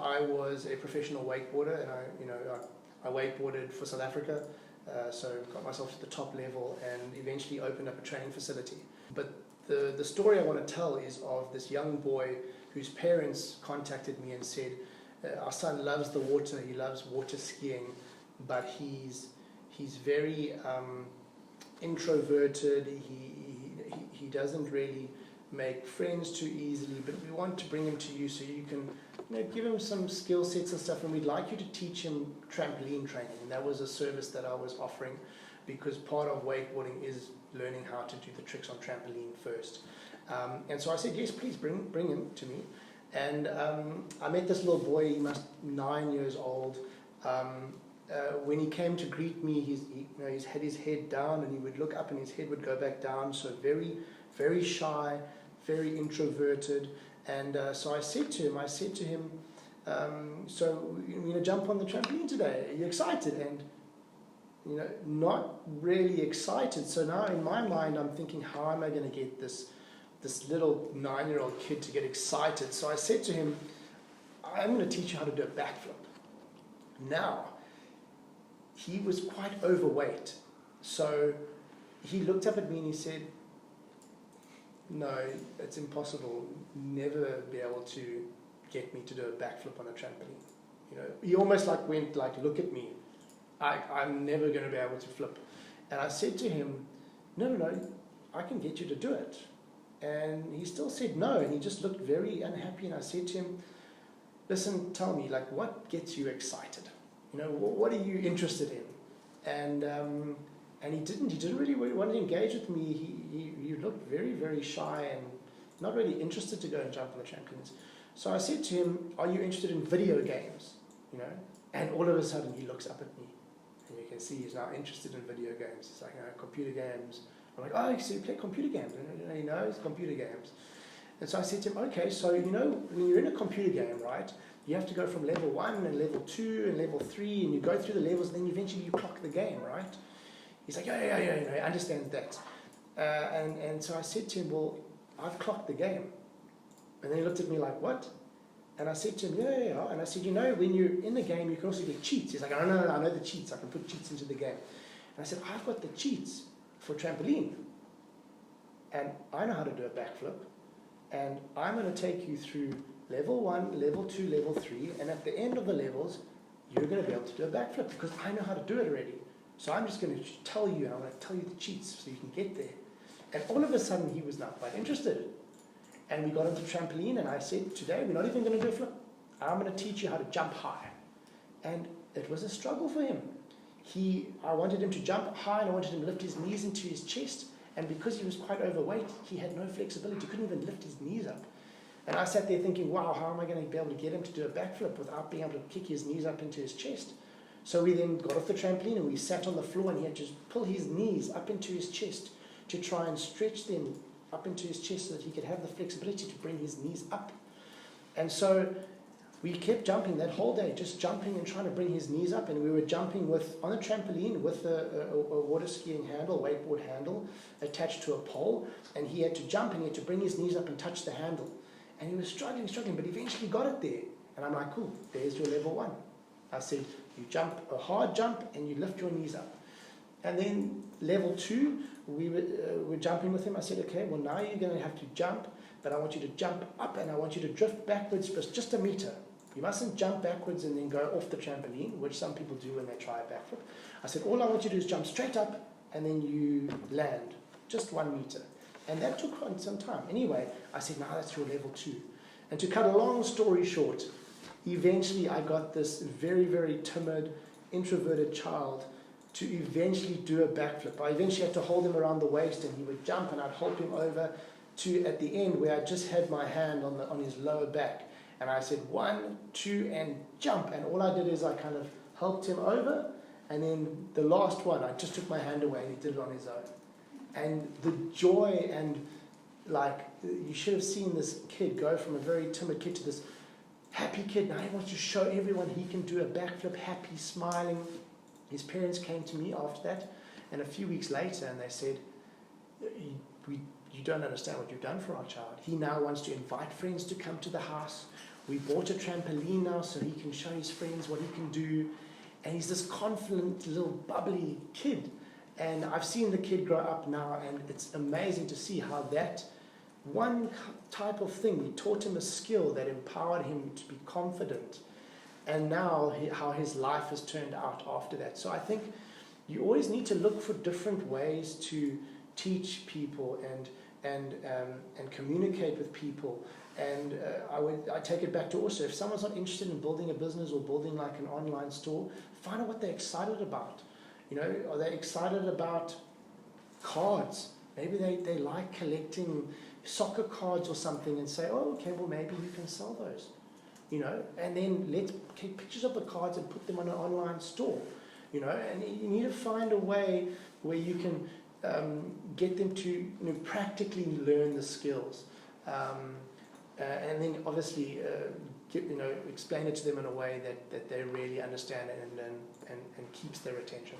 I was a professional wakeboarder, and I wakeboarded for South Africa, so got myself to the top level and eventually opened up a training facility. But the story I want to tell is of this young boy whose parents contacted me and said, our son loves the water, he loves water skiing, but he's very introverted, he doesn't really make friends too easily, but we want to bring him to you so you can give him some skill sets and stuff, and we'd like you to teach him trampoline training. And that was a service that I was offering, because part of wakeboarding is learning how to do the tricks on trampoline first. And so I said, yes, please bring him to me. And I met this little boy, he must be 9 years old. When he came to greet me, he had his head down, and he would look up and his head would go back down, so very, very shy, very introverted. And so I said to him, so you're going to jump on the trampoline today, are you excited? And not really excited. So now in my mind I'm thinking, how am I going to get this little 9-year-old kid to get excited? So I said to him, I'm going to teach you how to do a backflip. Now, he was quite overweight, so he looked up at me and he said, no, it's impossible, never be able to get me to do a backflip on a trampoline. He almost went look at me, I'm never going to be able to flip. And I said to him, no, I can get you to do it. And he still said no, and he just looked very unhappy. And I said to him, listen, tell me, what gets you excited? What are you interested in? And he didn't really want to engage with me. He looked very, very shy and not really interested to go and jump on the trampolines. So I said to him, are you interested in video games? And all of a sudden he looks up at me, and you can see he's now interested in video games. It's like, computer games. I'm like, oh, so you play computer games? He knows computer games. And so I said to him, okay, so when you're in a computer game, right, you have to go from level 1 and level 2 and level 3, and you go through the levels, and then eventually you clock the game, right? He's like, yeah, he understands that. And so I said to him, well, I've clocked the game. And then he looked at me like, what? And I said to him, yeah. And I said, when you're in the game, you can also get cheats. He's like, no, I know the cheats. I can put cheats into the game. And I said, I've got the cheats for trampoline. And I know how to do a backflip. And I'm going to take you through level 1, level 2, level 3. And at the end of the levels, you're going to be able to do a backflip, because I know how to do it already. So I'm just going to tell you, and I'm going to tell you the cheats so you can get there. And all of a sudden, he was now quite interested. And we got onto trampoline, and I said, today we're not even going to do a flip. I'm going to teach you how to jump high. And it was a struggle for him. I wanted him to jump high, and I wanted him to lift his knees into his chest. And because he was quite overweight, he had no flexibility. He couldn't even lift his knees up. And I sat there thinking, wow, how am I going to be able to get him to do a backflip without being able to kick his knees up into his chest? So we then got off the trampoline, and we sat on the floor, and he had to pull his knees up into his chest to try and stretch them up into his chest so that he could have the flexibility to bring his knees up. And so we kept jumping that whole day, just jumping and trying to bring his knees up. And we were jumping on a trampoline with a water skiing handle, wakeboard handle, attached to a pole. And he had to jump, and he had to bring his knees up and touch the handle. And he was struggling, but eventually got it there. And I'm like, cool, there's your level 1. I said, you jump a hard jump, and you lift your knees up. And then level 2, we were jumping with him. I said, okay, well, now you're going to have to jump, but I want you to jump up, and I want you to drift backwards just a meter. You mustn't jump backwards and then go off the trampoline, which some people do when they try a backflip. I said, all I want you to do is jump straight up, and then you land, just 1 meter. And that took some time. Anyway, I said, now that's your level 2. And to cut a long story short, eventually I got this very, very timid, introverted child to eventually do a backflip. I eventually had to hold him around the waist, and he would jump, and I'd hold him over to at the end where I just had my hand on his lower back. And I said, 1, 2, and jump. And all I did is I kind of helped him over, and then the last one, I just took my hand away, and he did it on his own. And the joy, and you should have seen this kid go from a very timid kid to this happy kid. Now he wants to show everyone he can do a backflip, happy, smiling. His parents came to me after that, and a few weeks later, and they said, you don't understand what you've done for our child. He now wants to invite friends to come to the house. we bought a trampoline now so he can show his friends what he can do. And he's this confident, little bubbly kid. And I've seen the kid grow up now, and it's amazing to see how that one type of thing, we taught him a skill that empowered him to be confident. And now how his life has turned out after that. So I think you always need to look for different ways to teach people and communicate with people. And I take it back to also, if someone's not interested in building a business or building like an online store, find out what they're excited about. You know, are they excited about cards? Maybe they like collecting soccer cards or something, and say, oh, okay, well, maybe you can sell those. You know, and then let's take pictures of the cards and put them on an online store. You know, and you need to find a way where you can get them to practically learn the skills. And then obviously explain it to them in a way that they really understand and keeps their attention.